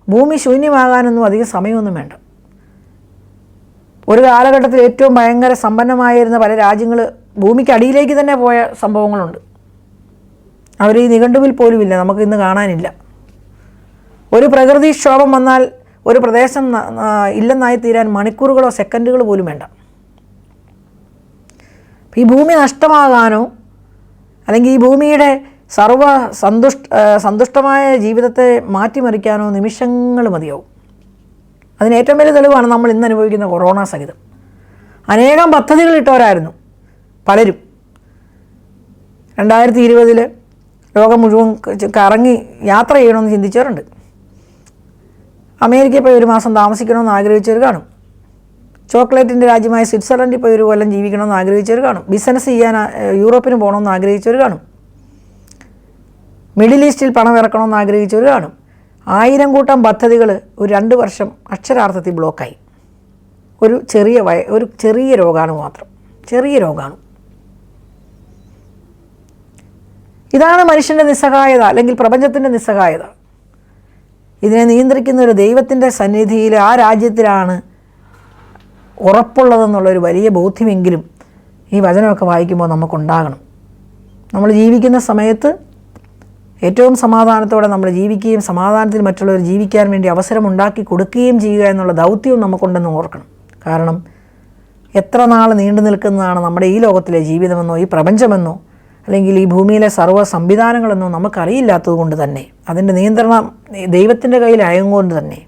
ഭൂമി ശൂന്യമാകാനൊന്നും അധികം സമയമൊന്നും വേണ്ട. ഒരു കാലഘട്ടത്തിൽ ഏറ്റവും ഭയങ്കര സമ്പന്നമായിരുന്ന പല രാജ്യങ്ങൾ ഭൂമിക്ക് അടിയിലേക്ക് തന്നെ പോയ സംഭവങ്ങളുണ്ട്. അവർ ഈ നിഘണ്ടുവിൽ പോലുമില്ല, നമുക്ക് ഇന്ന് കാണാനില്ല. ഒരു പ്രകൃതിക്ഷോഭം വന്നാൽ ഒരു പ്രദേശം ഇല്ലെന്നായി തീരാൻ മണിക്കൂറുകളോ സെക്കൻഡുകൾ പോലും വേണ്ട. ഈ ഭൂമി നഷ്ടമാകാനോ അല്ലെങ്കിൽ ഈ ഭൂമിയുടെ സന്തുഷ്ടമായ ജീവിതത്തെ മാറ്റിമറിക്കാനോ നിമിഷങ്ങൾ മതിയാവും. അതിന് ഏറ്റവും വലിയ തെളിവാണ് നമ്മൾ ഇന്ന് അനുഭവിക്കുന്ന കൊറോണ സഹിതം. അനേകം പദ്ധതികളിട്ടവരായിരുന്നു പലരും. 2020 ലോകം മുഴുവൻ കറങ്ങി യാത്ര ചെയ്യണമെന്ന് ചിന്തിച്ചവരുണ്ട്. അമേരിക്കയിൽ പോയി 1 മാസം താമസിക്കണമെന്ന് ആഗ്രഹിച്ചവർ കാണും. ചോക്ലേറ്റിൻ്റെ രാജ്യമായ സ്വിറ്റ്സർലൻഡിൽ പോയി 1 കൊല്ലം ജീവിക്കണമെന്ന് ആഗ്രഹിച്ചവർ കാണും. ബിസിനസ് ചെയ്യാൻ യൂറോപ്പിന് പോകണമെന്ന് ആഗ്രഹിച്ചവർ കാണും. മിഡിൽ ഈസ്റ്റിൽ പണം ഇറക്കണമെന്ന് ആഗ്രഹിച്ചവർ കാണും. 1000 കൂട്ടം പദ്ധതികൾ ഒരു 2 വർഷം അക്ഷരാർത്ഥത്തിൽ ബ്ലോക്കായി. ഒരു ചെറിയ രോഗാണു മാത്രം, ചെറിയ രോഗാണു. ഇതാണ് മനുഷ്യൻ്റെ നിസ്സഹായത, അല്ലെങ്കിൽ പ്രപഞ്ചത്തിൻ്റെ നിസ്സഹായത. ഇതിനെ നിയന്ത്രിക്കുന്ന ഒരു ദൈവത്തിൻ്റെ സന്നിധിയിൽ ആ രാജ്യത്തിലാണ് ഉറപ്പുള്ളതെന്നുള്ളൊരു വലിയ ബോധ്യമെങ്കിലും ഈ വചനമൊക്കെ വായിക്കുമ്പോൾ നമുക്കുണ്ടാകണം. നമ്മൾ ജീവിക്കുന്ന സമയത്ത് ഏറ്റവും സമാധാനത്തോടെ നമ്മൾ ജീവിക്കുകയും സമാധാനത്തിൽ മറ്റുള്ളവർ ജീവിക്കാൻ വേണ്ടി അവസരം ഉണ്ടാക്കി കൊടുക്കുകയും ചെയ്യുക എന്നുള്ള ദൗത്യവും നമുക്കുണ്ടെന്ന് ഓർക്കണം. കാരണം എത്ര നാൾ നീണ്ടു നിൽക്കുന്നതാണ് നമ്മുടെ ഈ ലോകത്തിലെ ജീവിതമെന്നോ ഈ പ്രപഞ്ചമെന്നോ അല്ലെങ്കിൽ ഈ ഭൂമിയിലെ സർവ്വ സംവിധാനങ്ങളെന്നോ നമുക്കറിയില്ലാത്തത് കൊണ്ട് തന്നെ, അതിൻ്റെ നിയന്ത്രണം ദൈവത്തിൻ്റെ കയ്യിലായതുകൊണ്ട് തന്നെ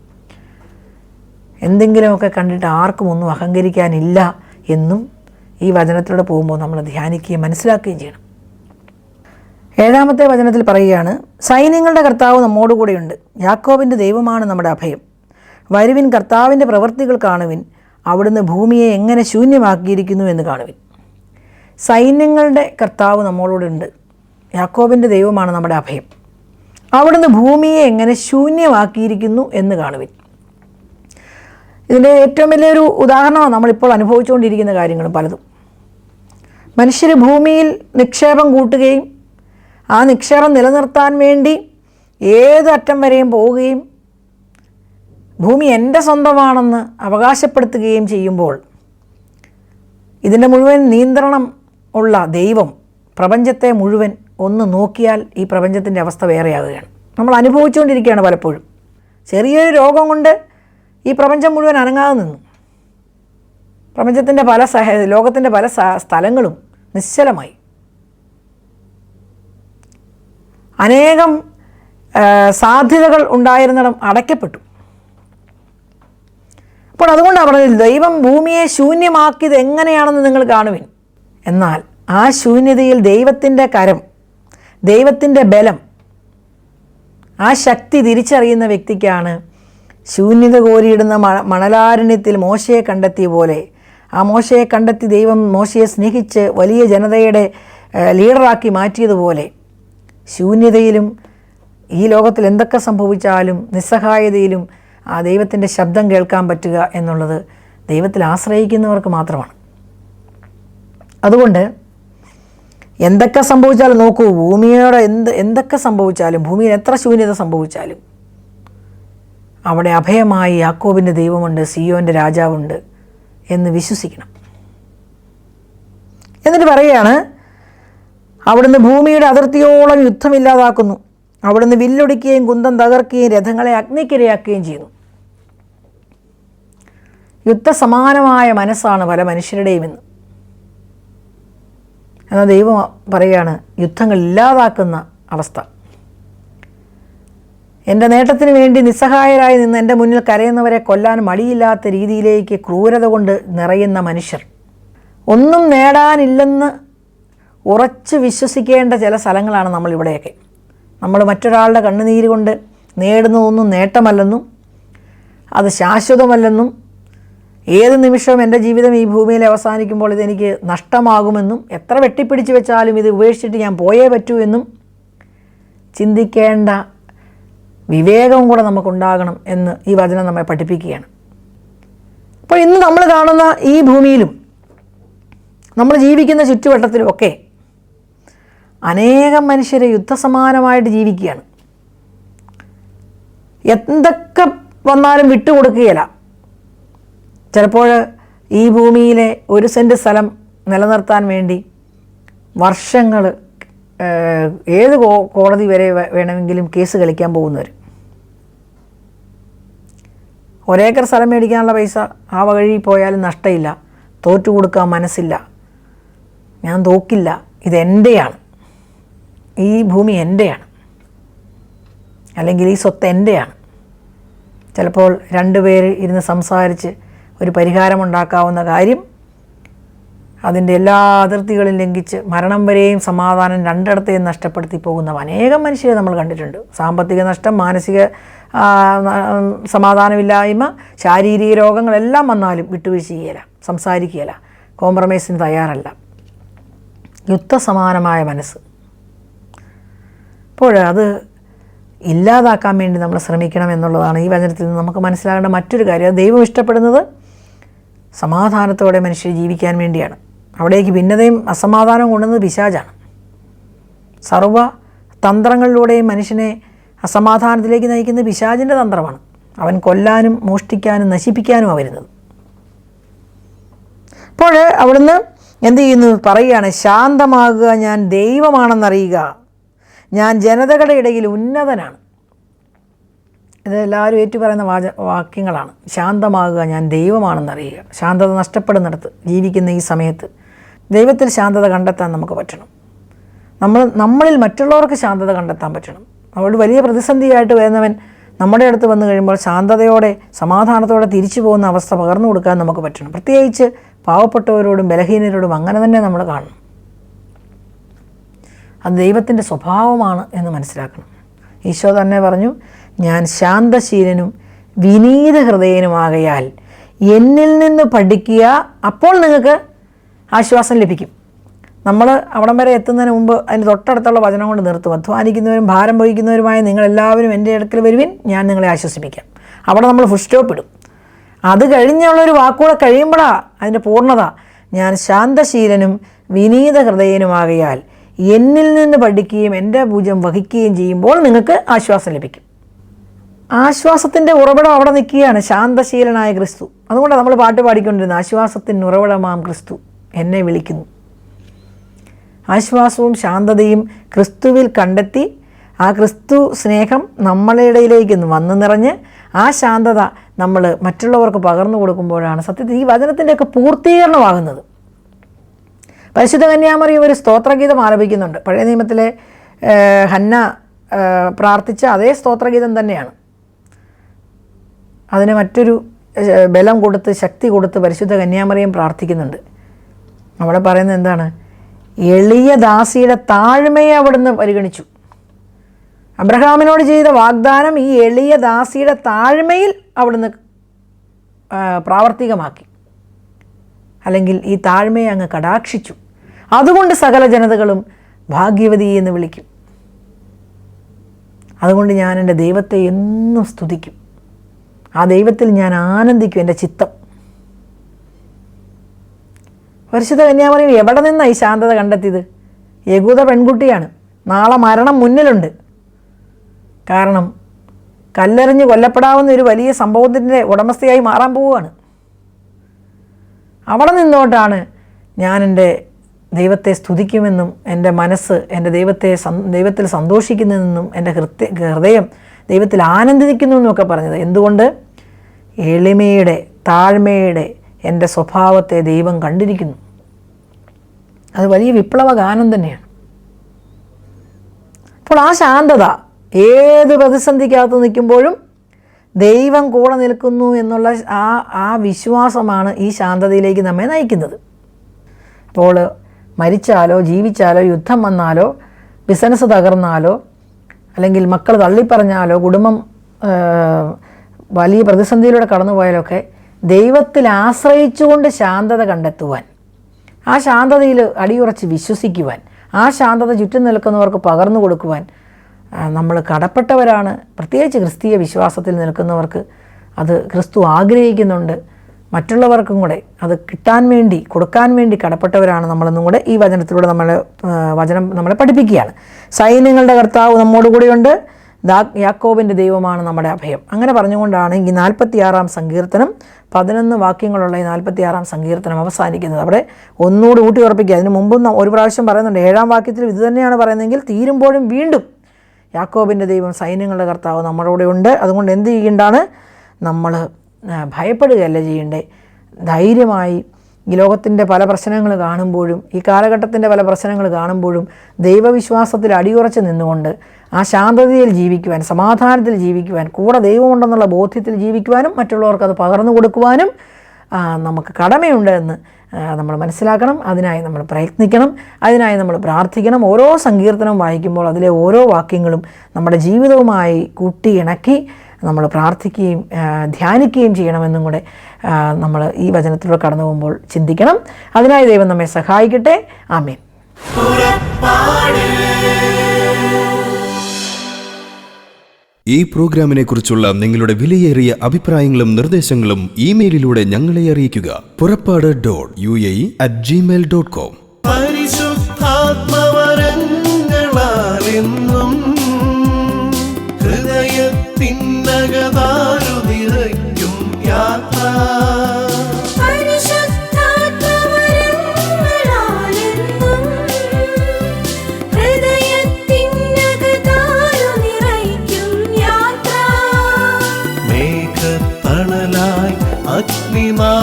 എന്തെങ്കിലുമൊക്കെ കണ്ടിട്ട് ആർക്കും ഒന്നും അഹങ്കരിക്കാനില്ല എന്നും ഈ വചനത്തിലൂടെ പോകുമ്പോൾ നമ്മൾ ധ്യാനിക്കുകയും മനസ്സിലാക്കുകയും ചെയ്യണം. 7-ാമത്തെ വചനത്തിൽ പറയുകയാണ്, സൈന്യങ്ങളുടെ കർത്താവ് നമ്മോടുകൂടെയുണ്ട്, യാക്കോബിൻ്റെ ദൈവമാണ് നമ്മുടെ അഭയം. വരുവിൻ, കർത്താവിൻ്റെ പ്രവൃത്തികൾ കാണുവിൻ, അവിടുന്ന് ഭൂമിയെ എങ്ങനെ ശൂന്യമാക്കിയിരിക്കുന്നു എന്ന് കാണുവിൻ. സൈന്യങ്ങളുടെ കർത്താവ് നമ്മളോട് ഉണ്ട്, യാക്കോബിൻ്റെ ദൈവമാണ് നമ്മുടെ അഭയം. അവിടുന്ന് ഭൂമിയെ എങ്ങനെ ശൂന്യമാക്കിയിരിക്കുന്നു എന്ന് കാണുവിൻ. ഇതിൻ്റെ ഏറ്റവും വലിയൊരു ഉദാഹരണമാണ് നമ്മളിപ്പോൾ അനുഭവിച്ചുകൊണ്ടിരിക്കുന്ന കാര്യങ്ങളും പലതും. മനുഷ്യർ ഭൂമിയിൽ നിക്ഷേപം കൂട്ടുകയും ആ നിക്ഷേപം നിലനിർത്താൻ വേണ്ടി ഏത് അറ്റം വരെയും പോവുകയും ഭൂമി എൻ്റെ സ്വന്തമാണെന്ന് അവകാശപ്പെടുത്തുകയും ചെയ്യുമ്പോൾ ഇതിൻ്റെ മുഴുവൻ നിയന്ത്രണം ഉള്ള ദൈവം പ്രപഞ്ചത്തെ മുഴുവൻ ഒന്ന് നോക്കിയാൽ ഈ പ്രപഞ്ചത്തിൻ്റെ അവസ്ഥ വേറെയാകുകയാണ്. നമ്മൾ അനുഭവിച്ചുകൊണ്ടിരിക്കുകയാണ്. പലപ്പോഴും ചെറിയൊരു രോഗം കൊണ്ട് ഈ പ്രപഞ്ചം മുഴുവൻ അനങ്ങാതെ നിന്നു. പ്രപഞ്ചത്തിൻ്റെ ലോകത്തിൻ്റെ പല സ്ഥലങ്ങളും നിശ്ചലമായി. അനേകം സാധ്യതകൾ ഉണ്ടായിരുന്നിടം അടയ്ക്കപ്പെട്ടു. അപ്പോൾ അതുകൊണ്ടാണ് പറഞ്ഞത്, ദൈവം ഭൂമിയെ ശൂന്യമാക്കിയത് എങ്ങനെയാണെന്ന് നിങ്ങൾ കാണുവിൻ. എന്നാൽ ആ ശൂന്യതയിൽ ദൈവത്തിൻ്റെ കരം, ദൈവത്തിൻ്റെ ബലം, ആ ശക്തി തിരിച്ചറിയുന്ന വ്യക്തിക്കാണ് ശൂന്യത കോരിയിടുന്ന മണലാരണ്യത്തിൽ മോശയെ കണ്ടെത്തിയ പോലെ, ആ മോശയെ കണ്ടെത്തി ദൈവം മോശയെ സ്നേഹിച്ച് വലിയ ജനതയുടെ ലീഡറാക്കി മാറ്റിയതുപോലെ ശൂന്യതയിലും ഈ ലോകത്തിൽ എന്തൊക്കെ സംഭവിച്ചാലും നിസ്സഹായതയിലും ആ ദൈവത്തിൻ്റെ ശബ്ദം കേൾക്കാൻ പറ്റുക എന്നുള്ളത് ദൈവത്തിൽ ആശ്രയിക്കുന്നവർക്ക് മാത്രമാണ്. അതുകൊണ്ട് എന്തൊക്കെ സംഭവിച്ചാലും നോക്കൂ, ഭൂമിയോട് എന്തൊക്കെ സംഭവിച്ചാലും, ഭൂമിയിൽ എത്ര ശൂന്യത സംഭവിച്ചാലും അവിടെ അഭയമായി യാക്കോബിൻ്റെ ദൈവമുണ്ട്, സിയോൻ്റെ രാജാവുണ്ട് എന്ന് വിശ്വസിക്കണം. എന്നിട്ട് പറയുകയാണ്, അവിടുന്ന് ഭൂമിയുടെ അതിർത്തിയോളം യുദ്ധമില്ലാതാക്കുന്നു, അവിടുന്ന് വില്ലൊടിക്കുകയും കുന്തം തകർക്കുകയും രഥങ്ങളെ അഗ്നിക്കിരയാക്കുകയും ചെയ്യുന്നു. യുദ്ധസമാനമായ മനസ്സാണ് പല മനുഷ്യരുടെയും ഇന്ന്. എന്നാൽ ദൈവം പറയുകയാണ്, യുദ്ധങ്ങൾ ഇല്ലാതാക്കുന്ന അവസ്ഥ. എൻ്റെ നേട്ടത്തിന് വേണ്ടി നിസ്സഹായരായി നിന്ന് എൻ്റെ മുന്നിൽ കരയുന്നവരെ കൊല്ലാൻ മടിയില്ലാത്ത രീതിയിലേക്ക് ക്രൂരത കൊണ്ട് നിറയുന്ന മനുഷ്യർ, ഒന്നും നേടാനില്ലെന്ന് ഉറച്ചു വിശ്വസിക്കേണ്ട ചില സ്ഥലങ്ങളാണ് നമ്മളിവിടെയൊക്കെ. നമ്മൾ മറ്റൊരാളുടെ കണ്ണുനീര് കൊണ്ട് നേടുന്നതൊന്നും നേട്ടമല്ലെന്നും അത് ശാശ്വതമല്ലെന്നും ഏത് നിമിഷവും എൻ്റെ ജീവിതം ഈ ഭൂമിയിൽ അവസാനിക്കുമ്പോൾ ഇതെനിക്ക് നഷ്ടമാകുമെന്നും എത്ര വെട്ടിപ്പിടിച്ച് വെച്ചാലും ഇത് ഉപേക്ഷിച്ചിട്ട് ഞാൻ പോയേ പറ്റൂ എന്നും ചിന്തിക്കേണ്ട വിവേകം കൂടെ നമുക്കുണ്ടാകണം എന്ന് ഈ വചനം നമ്മെ പഠിപ്പിക്കുകയാണ്. അപ്പോൾ ഇന്ന് നമ്മൾ കാണുന്ന ഈ ഭൂമിയിലും നമ്മൾ ജീവിക്കുന്ന ചുറ്റുവട്ടത്തിലുമൊക്കെ അനേകം മനുഷ്യർ യുദ്ധസമാനമായിട്ട് ജീവിക്കുകയാണ്. എന്തൊക്കെ വന്നാലും വിട്ടുകൊടുക്കുകയില്ല. ചിലപ്പോൾ ഈ ഭൂമിയിലെ 1 സെൻറ്റ് സ്ഥലം നിലനിർത്താൻ വേണ്ടി വർഷങ്ങൾ ഏത് കോടതി വരെ വേണമെങ്കിലും കേസ് കളിക്കാൻ പോകുന്നവർ. 1 ഏക്കർ സ്ഥലം മേടിക്കാനുള്ള പൈസ ആ വഴി പോയാലും നഷ്ടമില്ല, തോറ്റു കൊടുക്കാൻ മനസ്സില്ല, ഞാൻ തോക്കില്ല, ഇതെൻ്റെയാണ്, ഈ ഭൂമി എൻ്റെയാണ്, അല്ലെങ്കിൽ ഈ സ്വത്ത് എൻ്റെയാണ്. ചിലപ്പോൾ 2 പേര് ഇരുന്ന് സംസാരിച്ച് ഒരു പരിഹാരമുണ്ടാക്കാവുന്ന കാര്യം അതിൻ്റെ എല്ലാ അതിർത്തികളും ലംഘിച്ച് മരണം വരെയും സമാധാനം 2ഇടത്തെയും നഷ്ടപ്പെടുത്തി പോകുന്ന അനേകം മനുഷ്യരെ നമ്മൾ കണ്ടിട്ടുണ്ട്. സാമ്പത്തിക നഷ്ടം, മാനസിക സമാധാനമില്ലായ്മ, ശാരീരിക രോഗങ്ങളെല്ലാം വന്നാലും വിട്ടുവീഴ്ച ചെയ്യല, സംസാരിക്കുകയില്ല, കോംപ്രമൈസിന് തയ്യാറല്ല. യുദ്ധസമാനമായ മനസ്സ്. അപ്പോൾ അത് ഇല്ലാതാക്കാൻ വേണ്ടി നമ്മൾ ശ്രമിക്കണം എന്നുള്ളതാണ് ഈ വചനത്തിൽ നിന്ന് നമുക്ക് മനസ്സിലാകേണ്ട മറ്റൊരു കാര്യം. ദൈവം ഇഷ്ടപ്പെടുന്നത് സമാധാനത്തോടെ മനുഷ്യർ ജീവിക്കാൻ വേണ്ടിയാണ്. അവിടേക്ക് ഭിന്നതയും അസമാധാനവും കൊണ്ടുവന്നത് പിശാചാണ്. സർവ്വ തന്ത്രങ്ങളിലൂടെയും മനുഷ്യനെ അസമാധാനത്തിലേക്ക് നയിക്കുന്ന പിശാചിൻ്റെ തന്ത്രമാണ്. അവൻ കൊല്ലാനും മോഷ്ടിക്കാനും നശിപ്പിക്കാനുമാണ് വരുന്നത്. അപ്പോൾ അവിടുന്ന് എന്ത് ചെയ്യുന്നു പറയുകയാണ്, ശാന്തമാകുക, ഞാൻ ദൈവമാണെന്നറിയുക, ഞാൻ ജനതകളുടെ ഇടയിൽ ഉന്നതനാണ്. ഇത് എല്ലാവരും ഏറ്റുപറയുന്ന വാക്യങ്ങളാണ്. ശാന്തമാകുക, ഞാൻ ദൈവമാണെന്നറിയുക. ശാന്തത നഷ്ടപ്പെടുന്നിടത്ത് ജീവിക്കുന്ന ഈ സമയത്ത് ദൈവത്തിൽ ശാന്തത കണ്ടെത്താൻ നമുക്ക് പറ്റണം. നമ്മളിൽ മറ്റുള്ളവർക്ക് ശാന്തത കണ്ടെത്താൻ പറ്റണം. അവൾ വലിയ പ്രതിസന്ധിയായിട്ട് വരുന്നവൻ നമ്മുടെ അടുത്ത് വന്നു കഴിയുമ്പോൾ ശാന്തതയോടെ സമാധാനത്തോടെ തിരിച്ചു പോകുന്ന അവസ്ഥ പകർന്നു കൊടുക്കാൻ നമുക്ക് പറ്റണം. പ്രത്യേകിച്ച് പാവപ്പെട്ടവരോടും ബലഹീനരോടും അങ്ങനെ തന്നെ നമ്മൾ കാണണം. അത് ദൈവത്തിൻ്റെ സ്വഭാവമാണ് എന്ന് മനസ്സിലാക്കണം. ഈശോ തന്നെ പറഞ്ഞു, ഞാൻ ശാന്തശീലനും വിനീത ഹൃദയനുമാകയാൽ എന്നിൽ നിന്ന് പഠിക്കുക, അപ്പോൾ നിങ്ങൾക്ക് ആശ്വാസം ലഭിക്കും. നമ്മൾ അവിടം വരെ എത്തുന്നതിന് മുമ്പ് അതിന് തൊട്ടടുത്തുള്ള വചനം കൊണ്ട് നിർത്തും. അധ്വാനിക്കുന്നവരും ഭാരം വഹിക്കുന്നവരുമായ നിങ്ങളെല്ലാവരും എൻ്റെ അടുക്കൽ വരുവിൻ, ഞാൻ നിങ്ങളെ ആശ്വസിപ്പിക്കാം. അവിടെ നമ്മൾ ഫുൾ സ്റ്റോപ്പ് ഇടും. അത് കഴിഞ്ഞുള്ളൊരു വാക്കുകൂടെ കഴിയുമ്പോഴാണ് അതിൻ്റെ പൂർണ്ണത. ഞാൻ ശാന്തശീലനും വിനീത ഹൃദയനുമാകയാൽ എന്നിൽ നിന്ന് പഠിക്കുകയും എൻ്റെ ഭുജം വഹിക്കുകയും ചെയ്യുമ്പോൾ നിങ്ങൾക്ക് ആശ്വാസം ലഭിക്കും. ആശ്വാസത്തിൻ്റെ ഉറവിടം അവിടെ നിൽക്കുകയാണ്, ശാന്തശീലനായ ക്രിസ്തു. അതുകൊണ്ടാണ് നമ്മൾ പാട്ട് പാടിക്കൊണ്ടിരുന്നത്, ആശ്വാസത്തിന് ഉറവിടമാം ക്രിസ്തു എന്നെ വിളിക്കുന്നു. ആശ്വാസവും ശാന്തതയും ക്രിസ്തുവിൽ കണ്ടെത്തി ആ ക്രിസ്തു സ്നേഹം നമ്മളുടെ ഇടയിലേക്ക് വന്നു നിറഞ്ഞ് ആ ശാന്തത നമ്മൾ മറ്റുള്ളവർക്ക് പകർന്നു കൊടുക്കുമ്പോഴാണ് സത്യത്തിൽ ഈ വചനത്തിൻ്റെയൊക്കെ പൂർത്തീകരണമാകുന്നത്. പരിശുദ്ധ കന്യാമറിയം ഒരു സ്തോത്രഗീതം ആലപിക്കുന്നുണ്ട്. പഴയ നിയമത്തിലെ ഹന്ന പ്രാർത്ഥിച്ച അതേ സ്തോത്രഗീതം തന്നെയാണ്. അതിന് മറ്റൊരു ബലം കൊടുത്ത് ശക്തി കൊടുത്ത് പരിശുദ്ധ കന്യാമറിയം പ്രാർത്ഥിക്കുന്നുണ്ട്. അവിടെ പറയുന്നത് എന്താണ്? എളിയ ദാസിയുടെ താഴ്മയെ അവിടുന്ന് പരിഗണിച്ചു. അബ്രഹാമിനോട് ചെയ്ത വാഗ്ദാനം ഈ എളിയ ദാസിയുടെ താഴ്മയിൽ അവിടുന്ന് പ്രാവർത്തികമാക്കി, അല്ലെങ്കിൽ ഈ താഴ്മയെ അങ്ങ് കടാക്ഷിച്ചു. അതുകൊണ്ട് സകല ജനതകളും ഭാഗ്യവതി എന്ന് വിളിക്കും. അതുകൊണ്ട് ഞാൻ എൻ്റെ ദൈവത്തെ എന്നും സ്തുതിക്കും. ആ ദൈവത്തിൽ ഞാൻ ആനന്ദിക്കും എൻ്റെ ചിത്തം. പരിശുദ്ധ കന്യാമറിയം എവിടെ നിന്നാണ് ഈ ശാന്തത കണ്ടെത്തിയത്? യഹൂദ പെൺകുട്ടിയാണ്. നാളെ മരണം മുന്നിലുണ്ട്. കാരണം കല്ലെറിഞ്ഞ് കൊല്ലപ്പെടാവുന്ന ഒരു വലിയ സംഭവത്തിൻ്റെ ഉടമസ്ഥയായി മാറാൻ പോവുകയാണ്. അവിടെ നിന്നോട്ടാണ് ഞാൻ എൻ്റെ ദൈവത്തെ സ്തുതിക്കുമെന്നും എൻ്റെ മനസ്സ് എൻ്റെ ദൈവത്തിൽ സന്തോഷിക്കുന്നതെന്നും എൻ്റെ ഹൃദയം ദൈവത്തിൽ ആനന്ദിക്കുന്നു എന്നൊക്കെ പറഞ്ഞത്. എന്തുകൊണ്ട്? എളിമയുടെ താഴ്മയുടെ എൻ്റെ സ്വഭാവത്തെ ദൈവം കണ്ടിരിക്കുന്നു. അത് വലിയ വിപ്ലവ ഗാനം തന്നെയാണ്. അപ്പോൾ ആ ശാന്തത ഏത് പ്രതിസന്ധിക്കകത്ത് നിൽക്കുമ്പോഴും ദൈവം കൂടെ നിൽക്കുന്നു എന്നുള്ള ആ വിശ്വാസമാണ് ഈ ശാന്തതയിലേക്ക് നമ്മെ നയിക്കുന്നത്. അപ്പോൾ മരിച്ചാലോ ജീവിച്ചാലോ യുദ്ധം വന്നാലോ ബിസിനസ് തകർന്നാലോ അല്ലെങ്കിൽ മക്കൾ തള്ളിപ്പറഞ്ഞാലോ കുടുംബം വലിയ പ്രതിസന്ധിയിലൂടെ കടന്നുപോയാലൊക്കെ ദൈവത്തിൽ ആശ്രയിച്ചുകൊണ്ട് ശാന്തത കണ്ടെത്തുവാൻ, ആ ശാന്തതയിൽ അടിയുറച്ച് വിശ്വസിക്കുവാൻ, ആ ശാന്തത ചുറ്റും നിൽക്കുന്നവർക്ക് പകർന്നു കൊടുക്കുവാൻ നമ്മൾ കടപ്പെട്ടവരാണ്. പ്രത്യേകിച്ച് ക്രിസ്തീയ വിശ്വാസത്തിൽ നിൽക്കുന്നവർക്ക് അത് ക്രിസ്തു ആഗ്രഹിക്കുന്നുണ്ട്. മറ്റുള്ളവർക്കും കൂടെ അത് കിട്ടാൻ വേണ്ടി കൊടുക്കാൻ വേണ്ടി കടപ്പെട്ടവരാണ് നമ്മളെന്നും കൂടെ ഈ വചനത്തിലൂടെ വചനം നമ്മളെ പഠിപ്പിക്കുകയാണ്. സൈന്യങ്ങളുടെ കർത്താവ് നമ്മോടുകൂടിയുണ്ട്, യാക്കോബിൻ്റെ ദൈവമാണ് നമ്മുടെ അഭയം. അങ്ങനെ പറഞ്ഞുകൊണ്ടാണ് ഈ 46-ാം സങ്കീർത്തനം 11 വാക്യങ്ങളുള്ള ഈ 46-ാം സങ്കീർത്തനം അവസാനിക്കുന്നത്. അവിടെ ഒന്നുകൂടി ഊട്ടി ഉറപ്പിക്കുക. അതിന് മുമ്പും ഒരു പ്രാവശ്യം പറയുന്നുണ്ട്. 7-ാം വാക്യത്തിൽ ഇത് തന്നെയാണ് പറയുന്നതെങ്കിൽ തീരുമ്പോഴും വീണ്ടും യാക്കോബിൻ്റെ ദൈവം സൈന്യങ്ങളുടെ കർത്താവ് നമ്മളോടെ ഉണ്ട്. അതുകൊണ്ട് എന്ത് ചെയ്യേണ്ടാണ്? നമ്മൾ ഭയപ്പെടുകയല്ല ചെയ്യേണ്ടേ. ധൈര്യമായി ഈ ലോകത്തിൻ്റെ പല പ്രശ്നങ്ങൾ കാണുമ്പോഴും ഈ കാലഘട്ടത്തിൻ്റെ പല പ്രശ്നങ്ങൾ കാണുമ്പോഴും ദൈവവിശ്വാസത്തിൽ അടിയുറച്ച് നിന്നുകൊണ്ട് ആ ശാന്തതയിൽ ജീവിക്കുവാൻ, സമാധാനത്തിൽ ജീവിക്കുവാൻ, കൂടെ ദൈവമുണ്ടെന്നുള്ള ബോധ്യത്തിൽ ജീവിക്കുവാനും മറ്റുള്ളവർക്ക് അത് പകർന്നു കൊടുക്കുവാനും നമുക്ക് കടമയുണ്ട് എന്ന് നമ്മൾ മനസ്സിലാക്കണം. അതിനായി നമ്മൾ പ്രയത്നിക്കണം, അതിനായി നമ്മൾ പ്രാർത്ഥിക്കണം. ഓരോ സങ്കീർത്തനം വായിക്കുമ്പോൾ അതിലെ ഓരോ വാക്യങ്ങളും നമ്മുടെ ജീവിതവുമായി കൂട്ടിയിണക്കി നമ്മൾ പ്രാർത്ഥിക്കുകയും ധ്യാനിക്കുകയും ചെയ്യണമെന്നും കൂടെ നമ്മൾ ഈ വചനത്തിലൂടെ കടന്നു പോകുമ്പോൾ ചിന്തിക്കണം. അതിനായി ദൈവം നമ്മെ സഹായിക്കട്ടെ. ആമേൻ. ഈ പ്രോഗ്രാമിനെ കുറിച്ചുള്ള നിങ്ങളുടെ വിലയേറിയ അഭിപ്രായങ്ങളും നിർദ്ദേശങ്ങളും ഇമെയിലിലൂടെ ഞങ്ങളെ അറിയിക്കുക. purapada.uae@gmail.com. പരിശുദ്ധാത്മവരങ്ങളാലെന്നും ഹൃദയത്തിനകതാരു നിറയ്ക്കും യാത്ര. അഗ്നിമാ